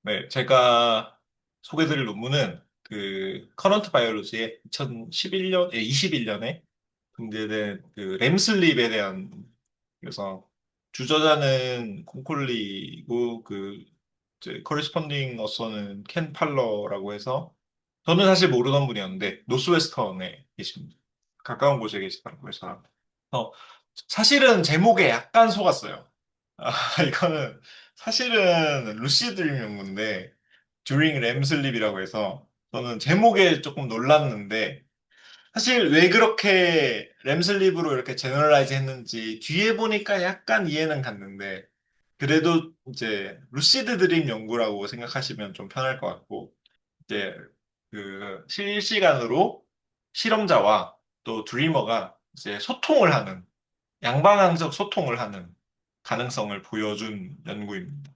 네, 제가 소개드릴 논문은 그 커런트 바이올로지의 2011년, 21년에 공개된 그 램슬립에 대한 그래서 주저자는 콩콜리고 그 이제 커리스폰딩 어서는 켄 팔러라고 해서 저는 사실 모르던 분이었는데 노스웨스턴에 계십니다. 가까운 곳에 계시더라고요, 저랑. 어, 사실은 제목에 약간 속았어요. 아, 이거는 사실은 루시드 드림 연구인데 during REM sleep이라고 해서 저는 제목에 조금 놀랐는데 사실 왜 그렇게 램슬립으로 이렇게 제너럴라이즈 했는지 뒤에 보니까 약간 이해는 갔는데 그래도 이제 루시드 드림 연구라고 생각하시면 좀 편할 것 같고 이제 그 실시간으로 실험자와 또 드리머가 이제 소통을 하는 양방향적 소통을 하는 가능성을 보여준 연구입니다.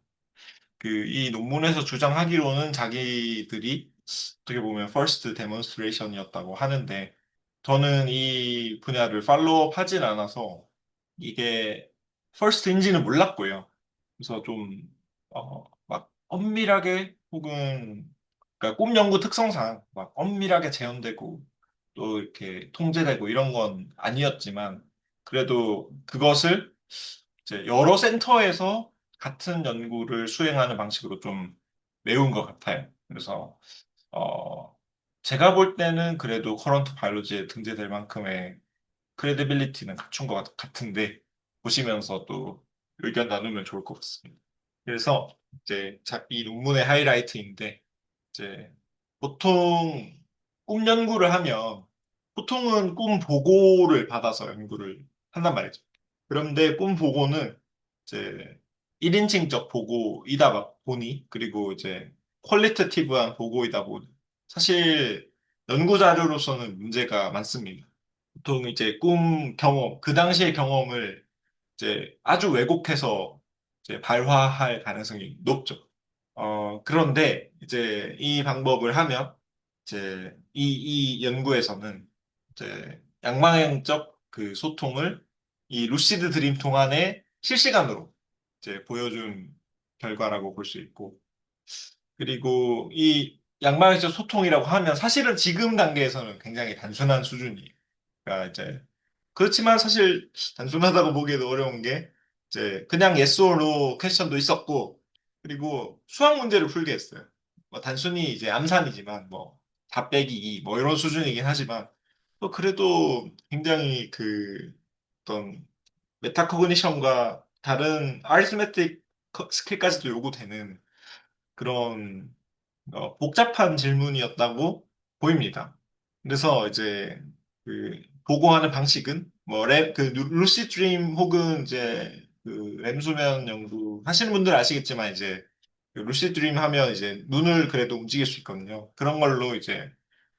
그 이 논문에서 주장하기로는 자기들이 어떻게 보면 first demonstration이었다고 하는데 저는 이 분야를 팔로우업 하진 않아서 이게 first인지는 몰랐고요. 그래서 좀 막 엄밀하게 혹은 그러니까 꿈 연구 특성상 막 엄밀하게 재현되고 또 이렇게 통제되고 이런 건 아니었지만 그래도 그것을 이제 여러 센터에서 같은 연구를 수행하는 방식으로 좀 메운 것 같아요. 그래서 어, 제가 볼 때는 그래도 커런트 바이올로지에 등재될 만큼의 크레디빌리티는 갖춘 것 같은데 보시면서 또 의견 나누면 좋을 것 같습니다. 그래서 이제 이 논문의 하이라이트인데 이제 보통 꿈 연구를 하면 보통은 꿈 보고를 받아서 연구를 한단 말이죠. 그런데 꿈 보고는 이제 1인칭적 보고이다 보니 그리고 이제 퀄리테티브한 보고이다 보니 사실 연구 자료로서는 문제가 많습니다. 보통 이제 꿈 경험, 그 당시의 경험을 이제 아주 왜곡해서 이제 발화할 가능성이 높죠. 그런데 이제 이 방법을 하면 이제 이 연구에서는 이제 양방향적 그 소통을 이 루시드 드림 동안에 실시간으로 이제 보여준 결과라고 볼 수 있고 그리고 이 양방향적 소통이라고 하면 사실은 지금 단계에서는 굉장히 단순한 수준이에요. 그러니까 이제 그렇지만 사실 단순하다고 보기에도 어려운 게 이제 그냥 yes or no 퀘스천도 있었고 그리고 수학 문제를 풀게 했어요. 뭐 단순히 이제 암산이지만 뭐 4 빼기 2 뭐 이런 수준이긴 하지만 또 그래도 굉장히 그 어떤 메타코그니션과 다른 아리스메틱 스킬까지도 요구되는 그런 복잡한 질문이었다고 보입니다. 그래서 이제 그 보고하는 방식은 그 루시 드림 혹은 이제 그 렘수면 연구 하시는 분들 아시겠지만 이제 그 루시 드림 하면 이제 눈을 그래도 움직일 수 있거든요. 그런 걸로 이제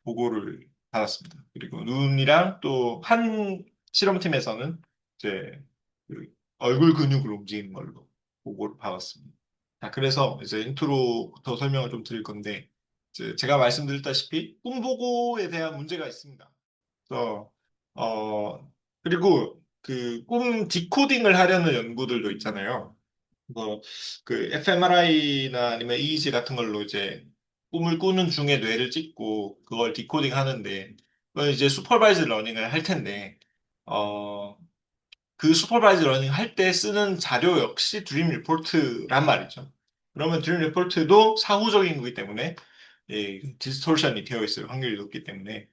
보고를 받았습니다. 그리고 눈이랑 또 한 실험팀에서는 이제 그 얼굴 근육을 움직이는 걸로 보고를 받았습니다. 자, 그래서 이제 인트로부터 설명을 좀 드릴 건데, 이제 제가 말씀드렸다시피 꿈보고에 대한 문제가 있습니다. 그래서 그리고 그 꿈 디코딩을 하려는 연구들도 있잖아요. 그거 그 fMRI나 아니면 EEG 같은 걸로 이제 꿈을 꾸는 중에 뇌를 찍고 그걸 디코딩 하는데, 그건 이제 슈퍼바이즈 러닝을 할 텐데, 어, 그 슈퍼바이즈 러닝 할 때 쓰는 자료 역시 드림 리포트란 말이죠. 그러면 드림 리포트도 사후적인 거기 때문에 디스토션이 되어 있을 확률이 높기 때문에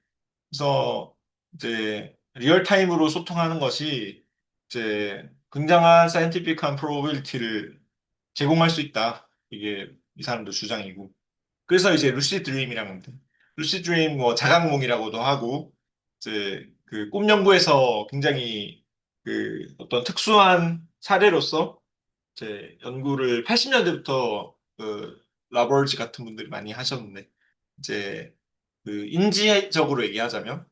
그래서 이제 리얼타임으로 소통하는 것이 이제 굉장한 사이언티픽한 프로버빌리티를 제공할 수 있다. 이게 이 사람들 주장이고. 그래서 이제 루시 드림이라는 건데 루시 드림 뭐 자각몽이라고도 하고 이제 그 꿈 연구에서 굉장히 그 어떤 특수한 사례로서 이제 연구를 80년대부터 그 라버지 같은 분들이 많이 하셨는데 이제 그 인지적으로 얘기하자면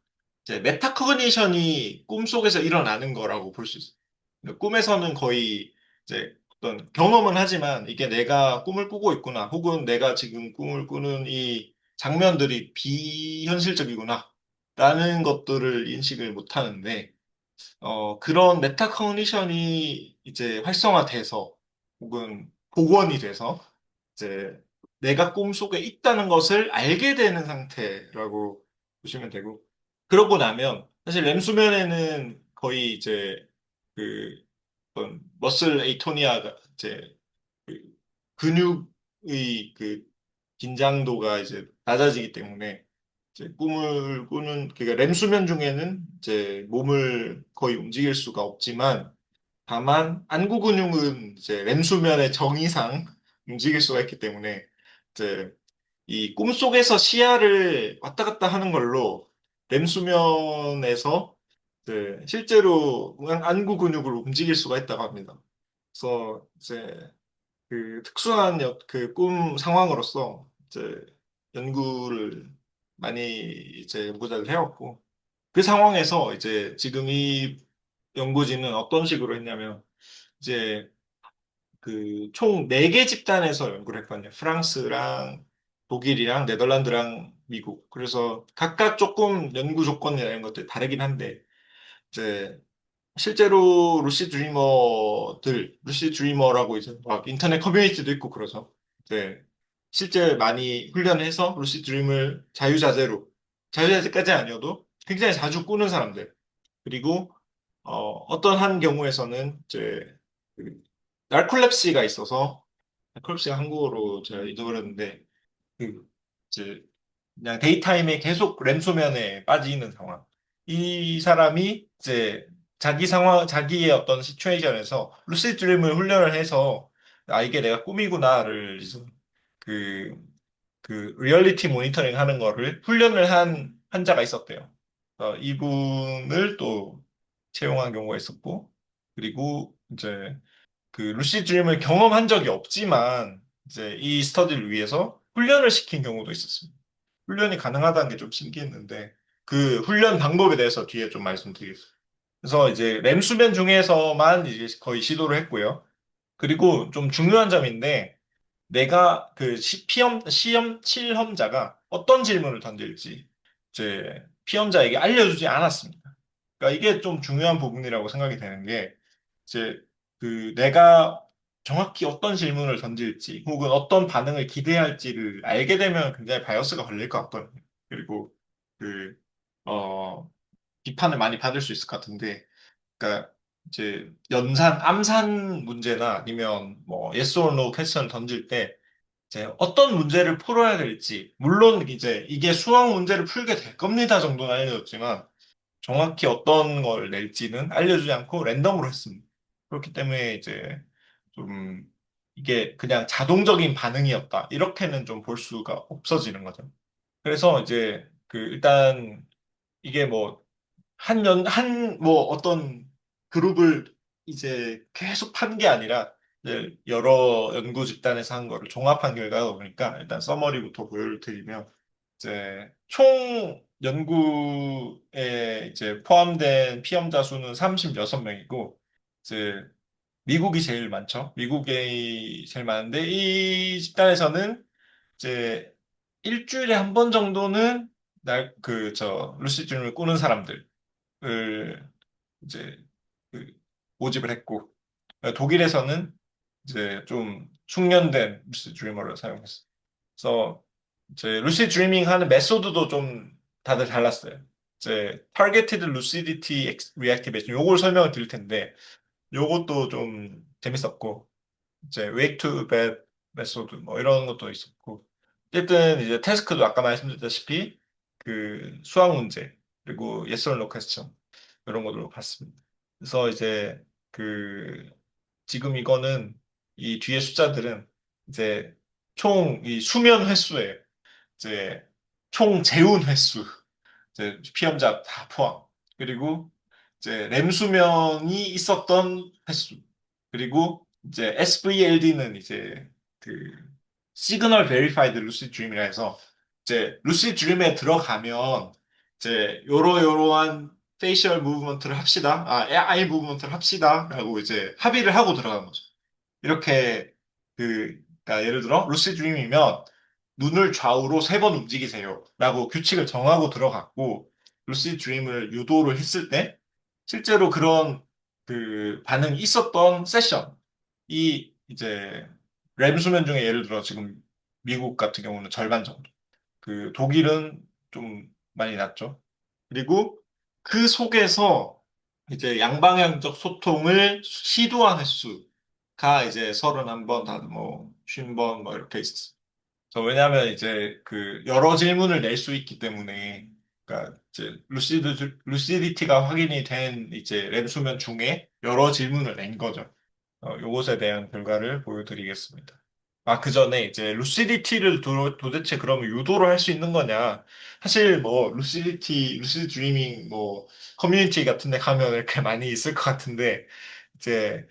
이제 메타코그니션이 꿈속에서 일어나는 거라고 볼 수 있어요. 그러니까 꿈에서는 거의 이제 어떤 경험은 하지만 이게 내가 꿈을 꾸고 있구나 혹은 내가 지금 꿈을 꾸는 이 장면들이 비현실적이구나 라는 것들을 인식을 못 하는데 그런 메타코그니션이 이제 활성화돼서 혹은 복원이 돼서 이제 내가 꿈속에 있다는 것을 알게 되는 상태라고 보시면 되고, 그러고 나면 사실 렘 수면에는 거의 이제 그 어떤 머슬 에이토니아가 이제 그 근육의 그 긴장도가 이제 낮아지기 때문에 이제 꿈을 꾸는 그러니까 렘 수면 중에는 이제 몸을 거의 움직일 수가 없지만 다만 안구 근육은 이제 렘 수면의 정의상 움직일 수가 있기 때문에 이제 이 꿈속에서 시야를 왔다 갔다 하는 걸로 렘 수면에서 이제 실제로 안구 근육을 움직일 수가 있다고 합니다. 그래서 이제 그 특수한 그 꿈 상황으로서 이제 연구를 많이 이제 연구자들 해왔고 그 상황에서 이제 지금 이 연구진은 어떤 식으로 했냐면 이제 그 총 4개 집단에서 연구를 했거든요. 프랑스랑 독일이랑 네덜란드랑 미국. 그래서 각각 조금 연구 조건이나 이런 것들이 다르긴 한데 이제 실제로 루시 드리머라고 이제 막 인터넷 커뮤니티도 있고 그러죠. 이제 실제 많이 훈련해서 루시 드림을 자유자재까지 아니어도 굉장히 자주 꾸는 사람들. 그리고 어떤 한 경우에서는 이제 그 나르콜랩시가 있어서 나르콜랩시가 한국어로 제가 잊어버렸는데 그 이제 그냥 데이타임에 계속 램 수면에 빠지는 상황. 이 사람이 이제 자기의 어떤 시츄에이션에서 루시드 드림을 훈련을 해서 아 이게 내가 꿈이구나를 이제 그 리얼리티 모니터링 하는 거를 훈련을 한 환자가 있었대요. 이분을 또 채용한 경우가 있었고 그리고 이제 그 루시드 드림을 경험한 적이 없지만 이제 이 스터디를 위해서 훈련을 시킨 경우도 있었습니다. 훈련이 가능하다는 게 좀 신기했는데 그 훈련 방법에 대해서 뒤에 좀 말씀드리겠습니다. 그래서 이제 램 수면 중에서만 이제 거의 시도를 했고요. 그리고 좀 중요한 점인데 내가 그 시험 실험자가 어떤 질문을 던질지 이제 피험자에게 알려주지 않았습니다. 그러니까 이게 좀 중요한 부분이라고 생각이 되는 게 이제 그 내가 정확히 어떤 질문을 던질지 혹은 어떤 반응을 기대할지를 알게 되면 굉장히 바이어스가 걸릴 것 같거든요. 그리고 그, 어, 비판을 많이 받을 수 있을 것 같은데, 그러니까 이제 암산 문제나 아니면 뭐 yes or no 퀘스천을 던질 때 이제 어떤 문제를 풀어야 될지, 물론 이제 이게 수학 문제를 풀게 될 겁니다 정도는 알려줬지만 정확히 어떤 걸 낼지는 알려주지 않고 랜덤으로 했습니다. 그렇기 때문에 이제 좀 이게 그냥 자동적인 반응이었다. 이렇게는 좀 볼 수가 없어지는 거죠. 그래서 이제 그 일단 이게 뭐 뭐 어떤 그룹을 이제 계속 판 게 아니라 이제 여러 연구 집단에서 한 거를 종합한 결과가 보니까 일단 서머리부터 보여드리면 이제 총 연구에 이제 포함된 피험자 수는 36명이고 이제 미국이 제일 많죠. 미국이 제일 많은데 이 집단에서는 이제 일주일에 한 번 정도는 루시드 드림을 꾸는 사람들을 이제 그 모집을 했고 독일에서는 이제 좀 숙련된 루시드 드리머를 사용했어요. 그래서 이제 루시드 드리밍 하는 메소드도 좀 다들 달랐어요. 이제 타겟티드 루시디티 리액티베이션 요걸 설명을 드릴 텐데 요것도 좀 재밌었고 이제 wake to bed 메소드 뭐 이런 것도 있었고 어쨌든 이제 태스크도 아까 말씀드렸다시피 그 수학 문제 그리고 yes or no question 이런 것들을 봤습니다. 그래서 이제 그 지금 이거는 이 뒤에 숫자들은 이제 총 이 수면 횟수예요. 이제 총 재운 횟수, 이제 피험자 다 포함. 그리고 이제 램 수면이 있었던 횟수. 그리고 이제 SVLD는 이제 그 시그널 베리파이드 루시드 드림이라 해서 이제 루시드 드림에 들어가면 이제 요러요러한 페이셜 무브먼트를 합시다. 아이 무브먼트를 합시다라고 이제 합의를 하고 들어간 거죠. 이렇게 그러니까 예를 들어 루시드 드림이면 눈을 좌우로 3번 움직이세요. 라고 규칙을 정하고 들어갔고 루시드 드림을 유도를 했을 때 실제로 그런 그 반응이 있었던 세션이 이제 렘 수면 중에 예를 들어 지금 미국 같은 경우는 절반 정도. 그 독일은 좀 많이 낮죠. 그리고 그 속에서 이제 양방향적 소통을 시도한 횟수가 이제 31번, 뭐, 50번, 뭐, 이렇게 있었어요. 왜냐하면 이제 그 여러 질문을 낼 수 있기 때문에, 그러니까 이제 루시디티가 확인이 된 이제 램 수면 중에 여러 질문을 낸 거죠. 요것에 대한 결과를 보여드리겠습니다. 그 전에 이제 루시디티를 도대체 그러면 유도를 할 수 있는 거냐? 사실 뭐 루시드 드리밍 뭐 커뮤니티 같은 데 가면 이렇게 많이 있을 것 같은데 이제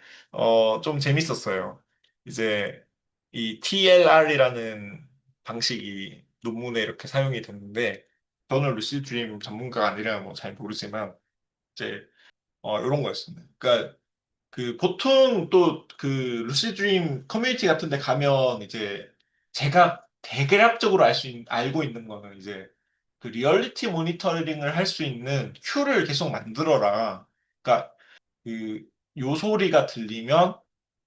좀 재밌었어요. 이제 이 TLR이라는 방식이 논문에 이렇게 사용이 됐는데 저는 루시드 드리밍 전문가가 아니라 뭐 잘 모르지만 이제 이런 거였습니다. 그러니까 그 보통 또 그 루시드 드림 커뮤니티 같은 데 가면 이제 제가 대략적으로 알고 있는 거는 이제 그 리얼리티 모니터링을 할 수 있는 큐를 계속 만들어라. 그러니까 그 요소리가 들리면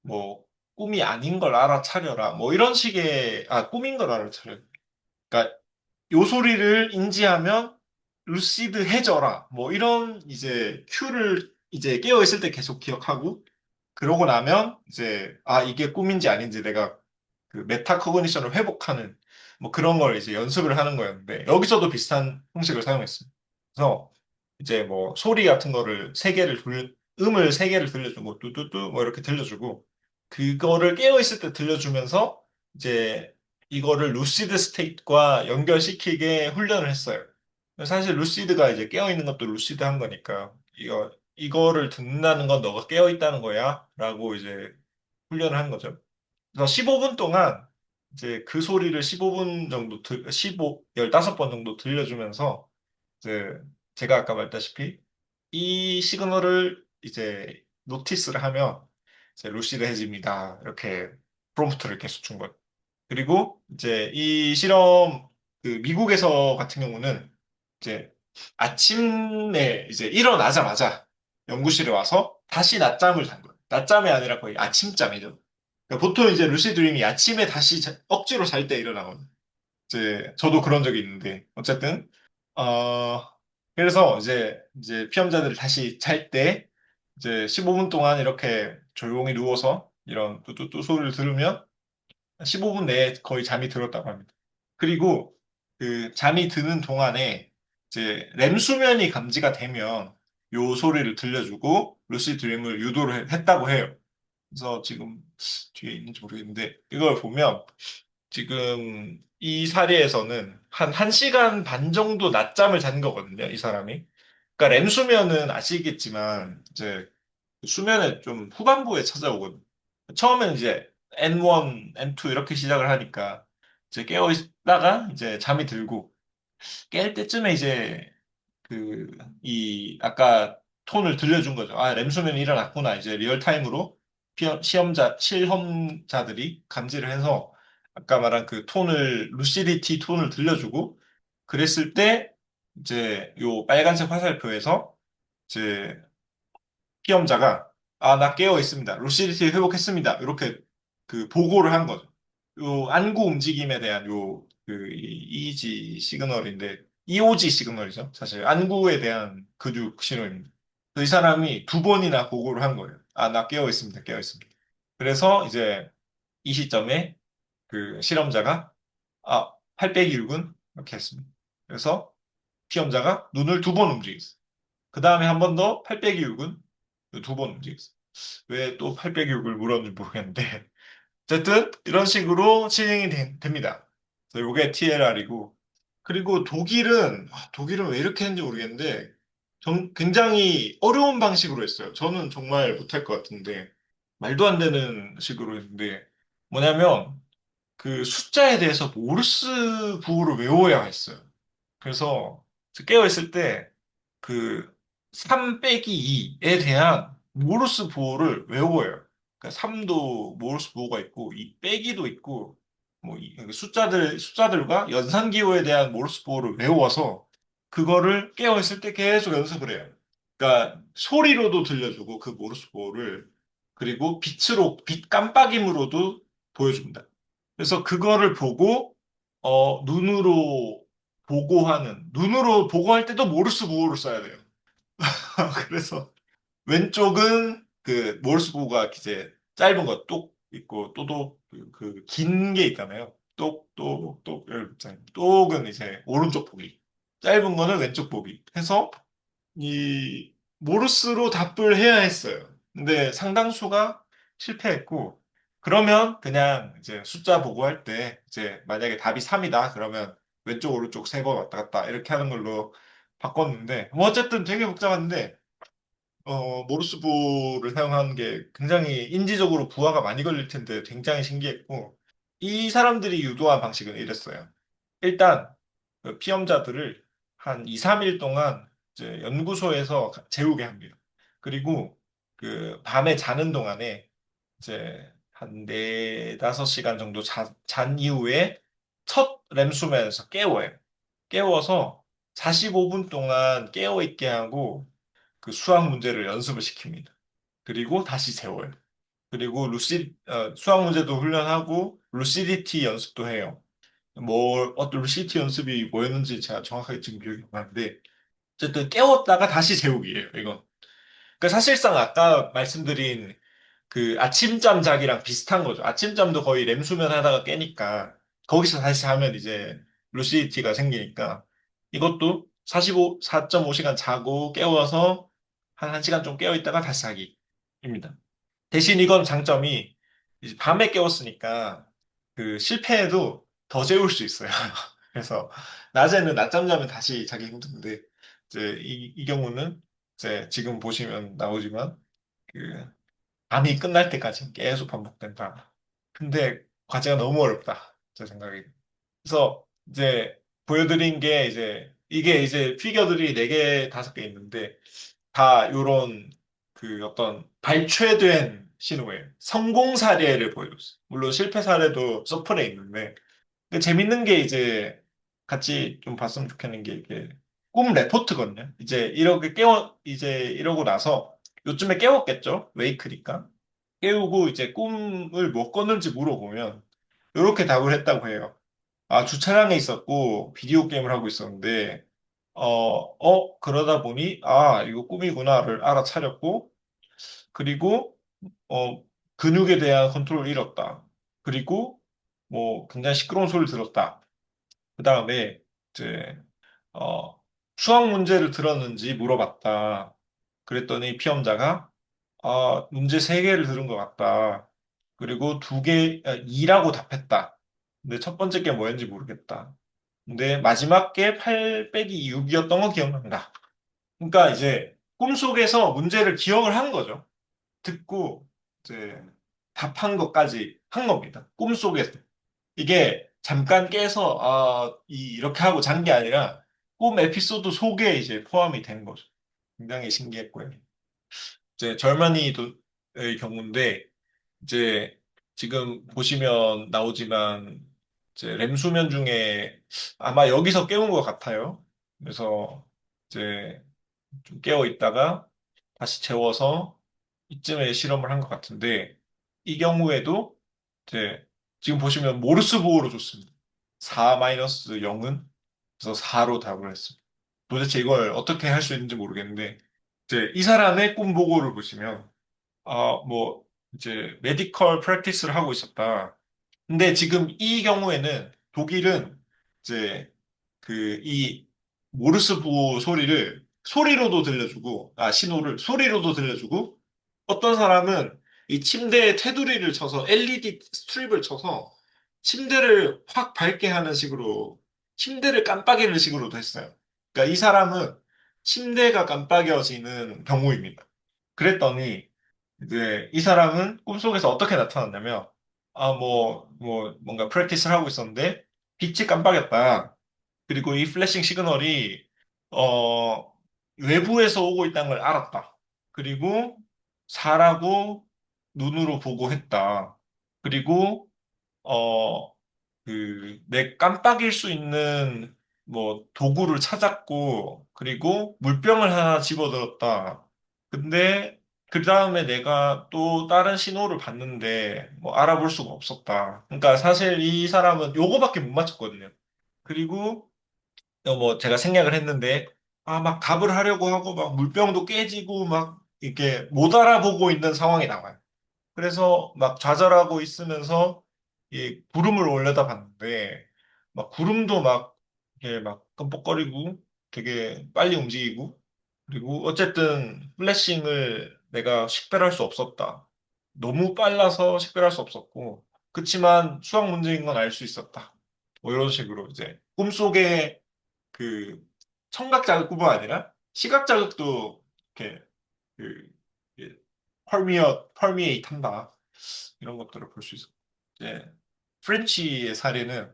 뭐 꿈이 아닌 걸 알아차려라. 뭐 이런 식의 꿈인 걸 알아차려. 그러니까 요소리를 인지하면 루시드해져라. 뭐 이런 이제 큐를 이제 깨어 있을 때 계속 기억하고 그러고 나면 이제 이게 꿈인지 아닌지 내가 그 메타 커그니션을 회복하는 뭐 그런 걸 이제 연습을 하는 거였는데 여기서도 비슷한 형식을 사용했습니다. 그래서 이제 뭐 소리 같은 거를 음을 세 개를 들려주고 뚜뚜뚜 뭐 이렇게 들려주고 그거를 깨어 있을 때 들려주면서 이제 이거를 루시드 스테이트과 연결시키게 훈련을 했어요. 사실 루시드가 이제 깨어 있는 것도 루시드 한 거니까 이거를 듣는다는 건 너가 깨어 있다는 거야 라고 이제 훈련을 한 거죠. 그래서 15분 동안 이제 그 소리를 15분 정도 15번 정도 들려주면서 이제 제가 아까 말했다시피 이 시그널을 이제 노티스를 하면 이제 루시드해집니다. 이렇게 프롬프트를 계속 준 거예요. 그리고 이제 이 실험 그 미국에서 같은 경우는 이제 아침에 이제 일어나자마자 연구실에 와서 다시 낮잠을 잔 거예요. 낮잠이 아니라 거의 아침잠이죠. 그러니까 보통 이제 루시 드림이 아침에 다시 억지로 잘 때 일어나거든요. 이제 저도 그런 적이 있는데 어쨌든 어 그래서 이제 피험자들이 다시 잘 때 이제 15분 동안 이렇게 조용히 누워서 이런 뚜뚜뚜 소리를 들으면 15분 내에 거의 잠이 들었다고 합니다. 그리고 그 잠이 드는 동안에 이제 렘 수면이 감지가 되면 요 소리를 들려주고 루시 드림을 유도를 했다고 해요. 그래서 지금 뒤에 있는지 모르겠는데 이걸 보면 지금 이 사례에서는 한 1시간 반 정도 낮잠을 잔 거거든요, 이 사람이. 그러니까 렘 수면은 아시겠지만 이제 수면의 좀 후반부에 찾아오거든요. 처음엔 이제 N1, N2 이렇게 시작을 하니까 이제 깨어 있다가 이제 잠이 들고 깰 때쯤에 이제 아까 톤을 들려준 거죠. 램수면이 일어났구나. 이제 리얼타임으로 실험자들이 감지를 해서 아까 말한 그 톤을, 루시디티 톤을 들려주고 그랬을 때 이제 요 빨간색 화살표에서 이제 시험자가 나 깨어 있습니다. 루시디티 회복했습니다. 이렇게 그 보고를 한 거죠. 요 안구 움직임에 대한 EEG 시그널인데 EOG 시그널이죠. 사실 안구에 대한 근육 신호입니다. 그래서 이 사람이 두 번이나 보고를 한 거예요. 나 깨어 있습니다. 깨어 있습니다. 그래서 이제 이 시점에 그 실험자가 8 빼기 6은 이렇게 했습니다. 그래서 시험자가 눈을 두 번 움직였어요. 그 다음에 한 번 더 8 빼기 6은 두 번 움직였어요. 왜 또 806을 물었는지 모르겠는데 어쨌든 이런 식으로 진행이 됩니다. 그래서 이게 TLR이고 그리고 독일은 왜 이렇게 했는지 모르겠는데 굉장히 어려운 방식으로 했어요. 저는 정말 못할 것 같은데 말도 안 되는 식으로 했는데 뭐냐면 그 숫자에 대해서 모르스 부호를 외워야 했어요. 그래서 깨어있을 때 그 3 빼기 2에 대한 모르스 부호를 외워요. 그러니까 3도 모르스 부호가 있고, 2 빼기도 있고, 뭐 그 숫자들과 연산기호에 대한 모르스 부호를 외워서 그거를 깨어있을 때 계속 연습을 해요. 그러니까 소리로도 들려주고 그 모르스 부호를 그리고 빛 깜빡임으로도 보여줍니다. 그래서 그거를 보고 눈으로 보고하는 눈으로 보고할 때도 모르스 부호를 써야 돼요. 그래서 왼쪽은 그 모르스 부호가 이제 짧은 거 똑 있고 또도 긴 게 있잖아요. 똑똑똑 이렇게 있잖아요. 똑은 이제 오른쪽 보기, 짧은 거는 왼쪽 보기 해서 이 모르스로 답을 해야 했어요. 근데 상당수가 실패했고, 그러면 그냥 이제 숫자 보고 할 때 이제 만약에 답이 3이다 그러면 왼쪽 오른쪽 세 번 왔다 갔다 이렇게 하는 걸로 바꿨는데, 뭐 어쨌든 되게 복잡한데 모르스부를 사용하는 게 굉장히 인지적으로 부하가 많이 걸릴 텐데 굉장히 신기했고, 이 사람들이 유도한 방식은 이랬어요. 일단 그 피험자들을 한 2, 3일 동안 이제 연구소에서 재우게 합니다. 그리고 그 밤에 자는 동안에 이제 한 4, 5시간 정도 잔 이후에 첫 렘수면에서 깨워요. 깨워서 45분 동안 깨어있게 하고 그 수학 문제를 연습을 시킵니다. 그리고 다시 재워요. 그리고 수학 문제도 훈련하고 루시디티 연습도 해요. 루시디티 연습이 뭐였는지 제가 정확하게 지금 기억이 안 나는데, 어쨌든 깨웠다가 다시 재우기예요, 이건. 그러니까 사실상 아까 말씀드린 그 아침잠 자기랑 비슷한 거죠. 아침잠도 거의 렘수면 하다가 깨니까 거기서 다시 하면 이제 루시디티가 생기니까 이것도 4.5시간 자고 깨워서 한 1시간 좀 깨어 있다가 다시 자기입니다. 대신 이건 장점이 이제 밤에 깨웠으니까 그 실패해도 더 재울 수 있어요. 그래서 낮에는 낮잠 자면 다시 자기 힘든데 이제 이 경우는 이제 지금 보시면 나오지만 그 밤이 끝날 때까지 계속 반복된다. 근데 과제가 너무 어렵다. 제 생각에. 그래서 이제 보여드린 게 이제 이게 이제 피겨들이 4개, 5개 있는데 다 요런 그 어떤 발췌된 신호예요. 성공 사례를 보여줬어요. 물론 실패 사례도 서플에 있는데, 근데 재밌는 게 이제 같이 좀 봤으면 좋겠는 게 이게 꿈 레포트거든요. 이제 이러고 나서 요즘에 깨웠겠죠? 웨이크니까. 깨우고 이제 꿈을 뭐 꿨는지 물어보면 이렇게 답을 했다고 해요. 아, 주차장에 있었고 비디오 게임을 하고 있었는데 그러다 보니 아, 이거 꿈이구나를 알아차렸고, 그리고 근육에 대한 컨트롤을 잃었다. 그리고 뭐 굉장히 시끄러운 소리를 들었다. 그 다음에 이제 어, 수학 문제를 들었는지 물어봤다. 그랬더니 피험자가 문제 3개를 들은 것 같다. 그리고 2라고 답했다. 근데 첫 번째 게 뭐였는지 모르겠다. 근데 마지막 게 8 빼기 6이었던 거 기억난다. 그러니까 이제 꿈속에서 문제를 기억을 한 거죠. 듣고 이제 답한 것까지 한 겁니다. 꿈속에서. 이게 잠깐 깨서 이렇게 하고 잔 게 아니라 꿈 에피소드 속에 이제 포함이 된 거죠. 굉장히 신기했고요. 이제 젊은이의 경우인데 이제 지금 보시면 나오지만 이제 램 수면 중에 아마 여기서 깨운 것 같아요. 그래서 이제 좀 깨어 있다가 다시 재워서 이쯤에 실험을 한 것 같은데, 이 경우에도 이제 지금 보시면 모르스 부호로 줬습니다. 4-0은 그래서 4로 답을 했습니다. 도대체 이걸 어떻게 할 수 있는지 모르겠는데, 이제 이 사람의 꿈 보고를 보시면 뭐 이제 메디컬 프랙티스를 하고 있었다. 근데 지금 이 경우에는 독일은 이제 그 이 모르스 부호 소리를 소리로도 들려주고, 신호를 소리로도 들려주고, 어떤 사람은 이 침대에 테두리를 쳐서 LED 스트립을 쳐서 침대를 확 밝게 하는 식으로, 침대를 깜빡이는 식으로도 했어요. 그러니까 이 사람은 침대가 깜빡여지는 경우입니다. 그랬더니 이제 이 사람은 꿈속에서 어떻게 나타났냐면, 뭔가 프랙티스를 하고 있었는데 빛이 깜빡였다. 그리고 이 플래싱 시그널이 어, 외부에서 오고 있다는 걸 알았다. 그리고 사라고 눈으로 보고 했다. 그리고 어, 내 깜빡일 수 있는 뭐 도구를 찾았고, 그리고 물병을 하나 집어들었다. 근데 그 다음에 내가 또 다른 신호를 봤는데 뭐 알아볼 수가 없었다. 그러니까 사실 이 사람은 요거밖에 못 맞췄거든요. 그리고 뭐 제가 생략을 했는데 막 답을 하려고 하고 막 물병도 깨지고 막 이렇게 못 알아보고 있는 상황이 나와요. 그래서 막 좌절하고 있으면서 이 구름을 올려다 봤는데 막 구름도 막 이렇게 막 끔뻑거리고 되게 빨리 움직이고 그리고 어쨌든 플래싱을 내가 식별할 수 없었다. 너무 빨라서 식별할 수 없었고 그치만 수학 문제인 건 알 수 있었다. 뭐 이런 식으로 이제 꿈속에 그 청각 자극뿐만 아니라 시각 자극도 이렇게 그 펄미에이트 한다. 이런 것들을 볼 수 있어. 이제 프렌치의 사례는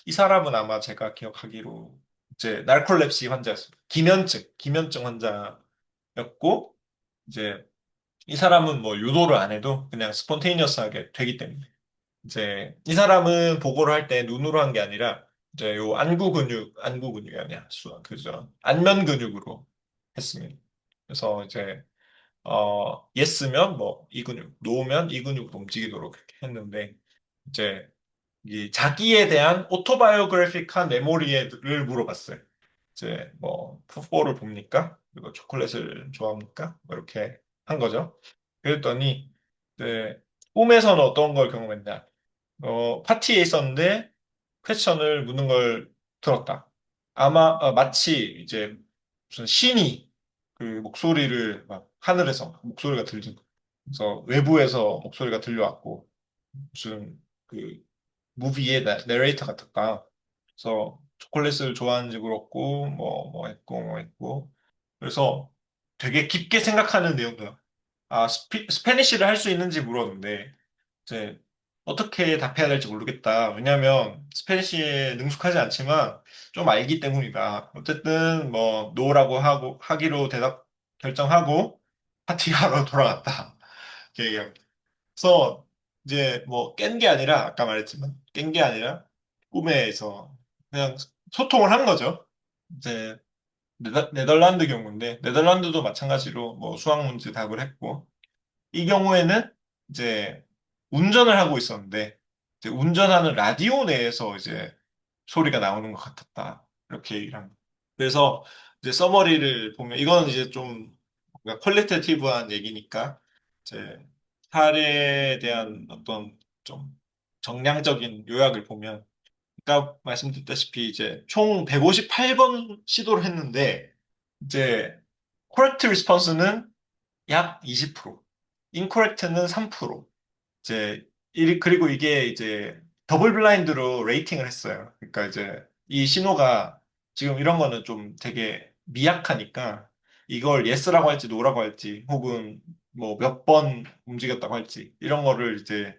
이 사람은 아마 제가 기억하기로 이제 나르콜랩시 환자였어요. 기면증 환자였고 이제 이 사람은 뭐 유도를 안 해도 그냥 스폰테이니어스하게 되기 때문에 이제 이 사람은 보고를 할 때 눈으로 한 게 아니라 이제 요 안구 근육이 아니야. 그죠. 안면 근육으로 했습니다. 그래서 이제 예스면 뭐 이 근육, 노면 이 근육으로 움직이도록 이렇게 했는데 이제 이 자기에 대한 오토바이오그래픽한 메모리를 물어봤어요. 이제 뭐 풋볼을 봅니까? 그리고 초콜릿을 좋아합니까? 뭐 이렇게 한 거죠. 그랬더니 이제 꿈에서는 어떤 걸 경험했냐? 파티에 있었는데 퀘스천을 묻는 걸 들었다. 아마 마치 이제 무슨 신이 그 목소리를 막 하늘에서 목소리가 들린 거. 그래서 외부에서 목소리가 들려왔고 무슨 그 무비의 내레이터 같았다. 그래서 초콜릿을 좋아하는지 물었고 뭐 했고 그래서 되게 깊게 생각하는 내용들. 스페니쉬를 할 수 있는지 물었는데 이제 어떻게 답해야 될지 모르겠다. 왜냐하면 스페니쉬에 능숙하지 않지만 좀 알기 때문이다. 어쨌든 뭐 노라고 하기로 대답 결정하고 파티하러 돌아갔다. 이렇게 얘기합니다. 그래서 이제 뭐 깬 게 아니라 아까 말했지만 깬 게 아니라 꿈에서 그냥 소통을 한 거죠. 이제 네덜란드 경우인데 네덜란드도 마찬가지로 뭐 수학 문제 답을 했고 이 경우에는 이제 운전을 하고 있었는데 이제 운전하는 라디오 내에서 이제 소리가 나오는 것 같았다. 이렇게 얘기를 합니다. 그래서 이제 서머리를 보면 이건 이제 좀 뭔가 퀄리테이티브한 얘기니까 이제 사례에 대한 어떤 좀 정량적인 요약을 보면 아까 말씀드렸다시피 이제 총 158번 시도를 했는데 이제 correct response는 약 20%, incorrect는 3%. 이제 그리고 이게 이제 더블 블라인드로 레이팅을 했어요. 그러니까 이제 이 신호가 지금 이런 거는 좀 되게 미약하니까 이걸 예스라고 할지 노라고 할지 혹은 뭐 몇 번 움직였다고 할지 이런 거를 이제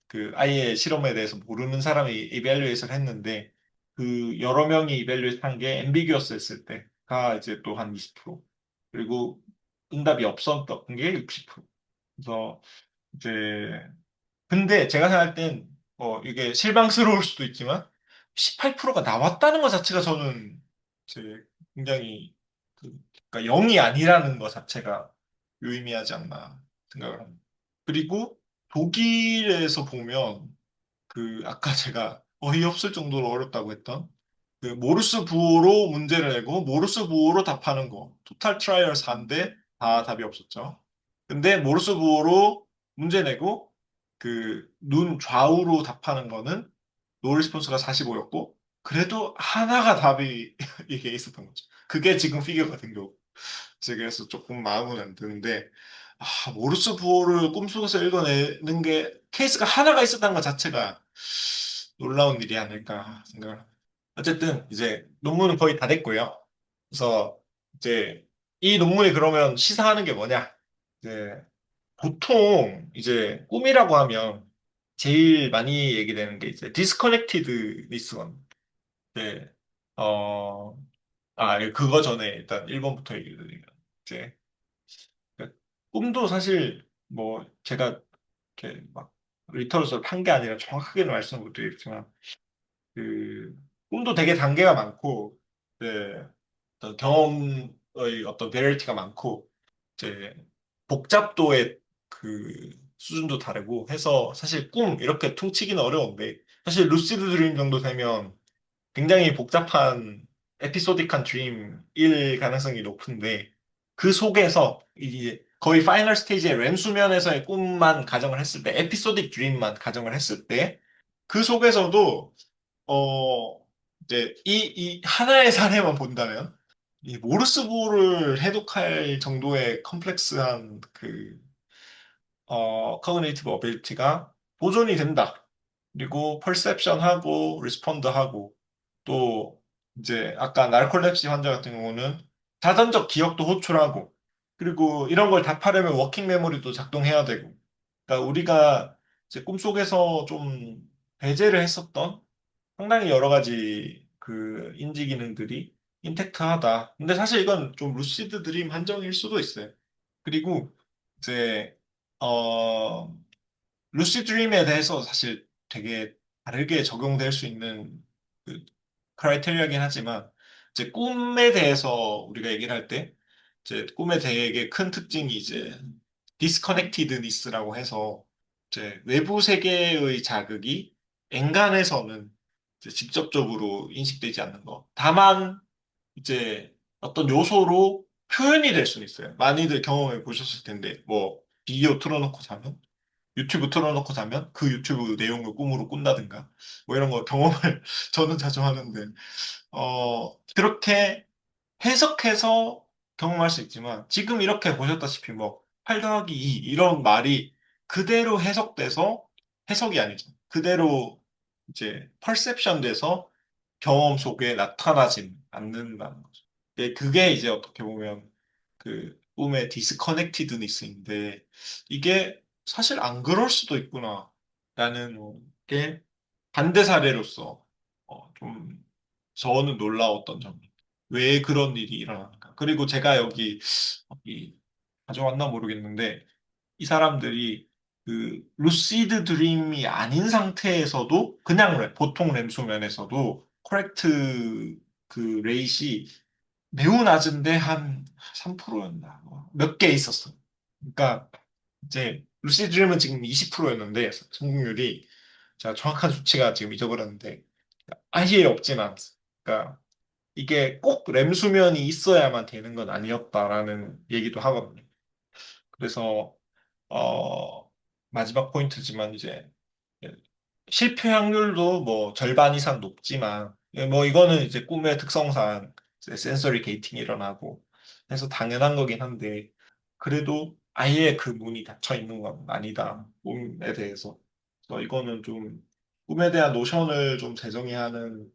그 아예 실험에 대해서 모르는 사람이 이벨루에이션을 했는데 그 여러 명이 이벨루에이션 한 게 앰비규어스 했을 때가 이제 또 한 20% 그리고 응답이 없었던 게 60%. 그래서 이제 근데 제가 생각할 땐 이게 실망스러울 수도 있지만 18%가 나왔다는 것 자체가 저는 이제 굉장히 그러니까 0이 아니라는 것 자체가 유의미하지 않나 생각을 합니다. 그리고 독일에서 보면 그 아까 제가 어이없을 정도로 어렵다고 했던 그 모르스 부호로 문제를 내고 모르스 부호로 답하는 거 토탈 트라이얼 4인데 다 답이 없었죠. 근데 모르스 부호로 문제 내고 그 눈 좌우로 답하는 거는 노 리스폰스가 45였고 그래도 하나가 답이 이게 있었던 거죠. 그게 지금 피겨가 된 거고. 제가 그래서 조금 마음은 안 드는데 모르스 부호를 꿈속에서 읽어내는 게 케이스가 하나가 있었다는 것 자체가 놀라운 일이 아닐까 생각을 합니다. 어쨌든 이제 논문은 거의 다 됐고요. 그래서 이제 이 논문이 그러면 시사하는 게 뭐냐? 이제 보통 이제 꿈이라고 하면 제일 많이 얘기되는 게 이제 디스커넥티드니스건. 네. 어, 그거 전에 일단 1번부터 얘기를 드리면 이제 그러니까 꿈도 사실 뭐 제가 이렇게 막 리터러서를 판 게 아니라 정확하게는 말씀을 못 드리겠지만 그 꿈도 되게 단계가 많고 네, 어떤 경험의 어떤 베리티가 많고 이제 복잡도의 그 수준도 다르고 해서 사실 꿈 이렇게 퉁치기는 어려운데 사실 루시드 드림 정도 되면 굉장히 복잡한 에피소딕한 드림일 가능성이 높은데 그 속에서 이제 거의 파이널 스테이지의 램 수면에서의 꿈만 가정을 했을 때 에피소딕 드림만 가정을 했을 때 그 속에서도 어 이제 이 하나의 사례만 본다면 이 모르스부를 해독할 정도의 컴플렉스한 그 커그니티브 어빌리티가 보존이 된다. 그리고 펄셉션하고 리스폰드하고 또 이제 아까 나르콜렙시 환자 같은 경우는 자전적 기억도 호출하고 그리고 이런 걸 답하려면 워킹 메모리도 작동해야 되고 그러니까 우리가 이제 꿈속에서 좀 배제를 했었던 상당히 여러 가지 그 인지 기능들이 인택트하다. 근데 사실 이건 좀 루시드 드림 한정일 수도 있어요. 그리고 이제 어 루시 드림에 대해서 사실 되게 다르게 적용될 수 있는 그 크라이테리아긴 하지만 이제 꿈에 대해서 우리가 얘기를 할 때 이제 꿈의 되게 큰 특징이 이제 디스커넥티드니스라고 해서 이제 외부 세계의 자극이 엔간해서는 이제 직접적으로 인식되지 않는 거. 다만 이제 어떤 요소로 표현이 될 수는 있어요. 많이들 경험해 보셨을 텐데 뭐 비디오 틀어놓고 자면 유튜브 틀어놓고 자면 그 유튜브 내용을 꿈으로 꾼다든가 뭐 이런 거 경험을 저는 자주 하는데 그렇게 해석해서 경험할 수 있지만 지금 이렇게 보셨다시피 뭐 8 더하기 2 이런 말이 그대로 해석돼서 해석이 아니죠. 그대로 이제 퍼셉션 돼서 경험 속에 나타나진 않는다는 거죠. 그게 이제 어떻게 보면 그 꿈의 디스커넥티드니스인데 이게 사실 안 그럴 수도 있구나 라는 게 반대 사례로서 좀 저는 놀라웠던 점. 왜 그런 일이 일어나는가. 그리고 제가 여기 가져왔나 모르겠는데 이 사람들이 그 루시드 드림이 아닌 상태에서도 그냥 보통 램 수면에서도 코렉트 그 레이시 매우 낮은데 한 3%였나 몇 개 있었어. 그러니까 이제 루시드 드림은 지금 20%였는데 성공률이 제가 정확한 수치가 지금 잊어버렸는데 아예 없진 않았어. 그러니까 이게 꼭 램 수면이 있어야만 되는 건 아니었다라는 얘기도 하거든요. 그래서 마지막 포인트지만 이제 실패 확률도 뭐 절반 이상 높지만 뭐 이거는 이제 꿈의 특성상 이제 센서리 게이팅이 일어나고 해서 당연한 거긴 한데 그래도 아예 그 문이 닫혀 있는 건 아니다. 꿈에 대해서. 그래서 이거는 좀 꿈에 대한 노션을 좀 재정의해야 하는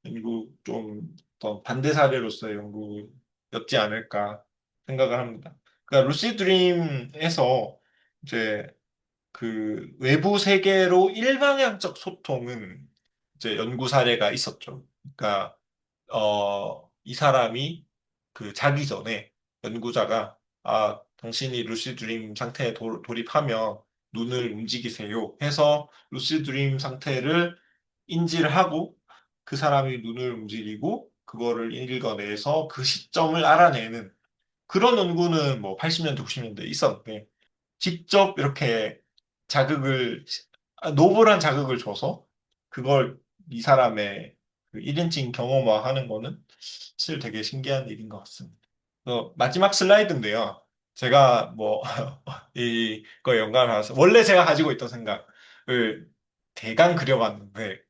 연구 좀 어떤 반대 사례로서의 연구였지 않을까 생각을 합니다. 그러니까 루시 드림에서 이제 그 외부 세계로 일방향적 소통은 이제 연구 사례가 있었죠. 그러니까 이 사람이 그 자기 전에 연구자가 당신이 루시 드림 상태에 돌입하면 눈을 움직이세요 해서 루시 드림 상태를 인지를 하고 그 사람이 눈을 움직이고 그거를 읽어내서 그 시점을 알아내는 그런 연구는 뭐 80년대, 90년대에 있었는데 직접 이렇게 자극을 노블한 자극을 줘서 그걸 이 사람의 그 1인칭 경험화하는 거는 사실 되게 신기한 일인 것 같습니다. 마지막 슬라이드인데요. 제가 뭐 이거 영감을 받아서 원래 제가 가지고 있던 생각을 대강 그려봤는데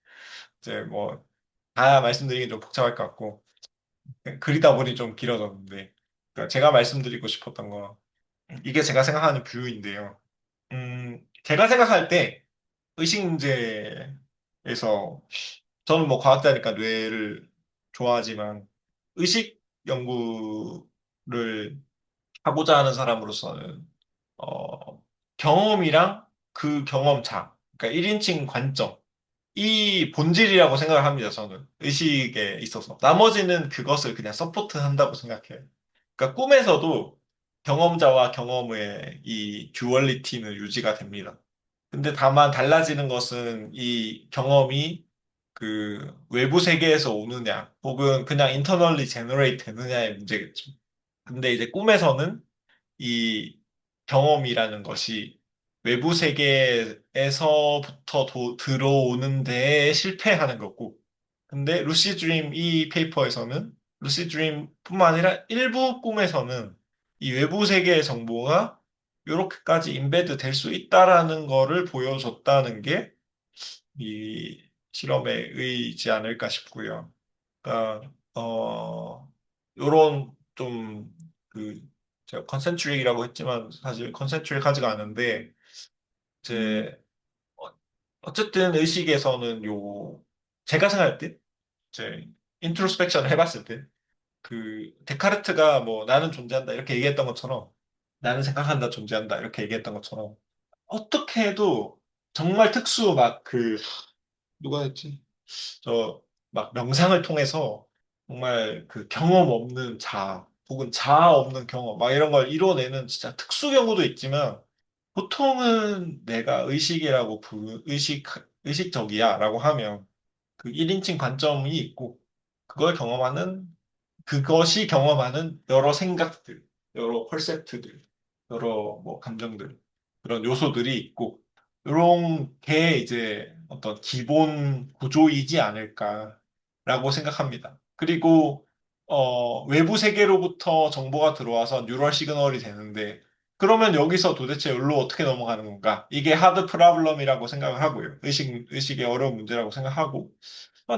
이제 뭐 다 말씀드리긴 좀 복잡할 것 같고 그리다 보니 좀 길어졌는데 그러니까 제가 말씀드리고 싶었던 거 이게 제가 생각하는 뷰인데요. 제가 생각할 때 의식 문제에서 저는 뭐 과학자니까 뇌를 좋아하지만 의식 연구를 하고자 하는 사람으로서는 경험이랑 그 경험자, 그러니까 1인칭 관점, 이 본질이라고 생각을 합니다, 저는. 의식에 있어서. 나머지는 그것을 그냥 서포트 한다고 생각해요. 그러니까 꿈에서도 경험자와 경험의 이 듀얼리티는 유지가 됩니다. 근데 다만 달라지는 것은 이 경험이 그 외부 세계에서 오느냐, 혹은 그냥 인터널리 제너레이트 되느냐의 문제겠죠. 근데 이제 꿈에서는 경험이라는 것이 외부 세계에서부터 들어오는 데에 실패하는 거고, 근데 루시 드림 이 페이퍼에서는 루시 드림뿐만 아니라 일부 꿈에서는 이 외부 세계의 정보가 이렇게까지 인베드 될 수 있다라는 거를 보여줬다는 게 이 실험의 의의지 않을까 싶고요. 그러니까 요런 좀 그 제가 컨센트릭이라고 했지만 사실 컨센트릭하지가 않은데 이제 어- 어쨌든 의식에서는 요 제가 생각할 때 이제 인트로스펙션을 해봤을 때 그 데카르트가 뭐 나는 존재한다 이렇게 얘기했던 것처럼 나는 생각한다 존재한다 이렇게 얘기했던 것처럼 어떻게 해도 정말 특수 막 그 누가 했지? 저 막 명상을 통해서 정말 그 경험 없는 자아 혹은 자아 없는 경험 막 이런 걸 이뤄내는 진짜 특수 경우도 있지만 보통은 내가 의식적이야라고 하면 그 1인칭 관점이 있고 그걸 경험하는 그것이 경험하는 여러 생각들, 여러 콘셉트들, 여러 뭐 감정들, 그런 요소들이 있고, 이런 게 이제 어떤 기본 구조이지 않을까라고 생각합니다. 그리고 외부 세계로부터 정보가 들어와서 뉴럴 시그널이 되는데, 그러면 여기서 도대체 여기로 어떻게 넘어가는 건가? 이게 하드 프로블럼이라고 생각을 하고요. 의식의 어려운 문제라고 생각하고,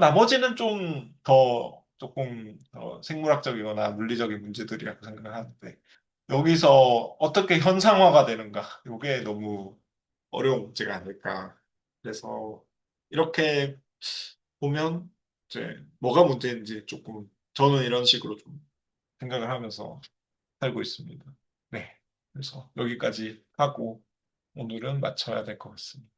나머지는 좀 더 조금 생물학적이거나 물리적인 문제들이라고 생각을 하는데 여기서 어떻게 현상화가 되는가? 이게 너무 어려운 문제가 아닐까. 그래서 이렇게 보면 이제 뭐가 문제인지 조금 저는 이런 식으로 좀 생각을 하면서 살고 있습니다. 네. 그래서 여기까지 하고 오늘은 마쳐야 될 것 같습니다.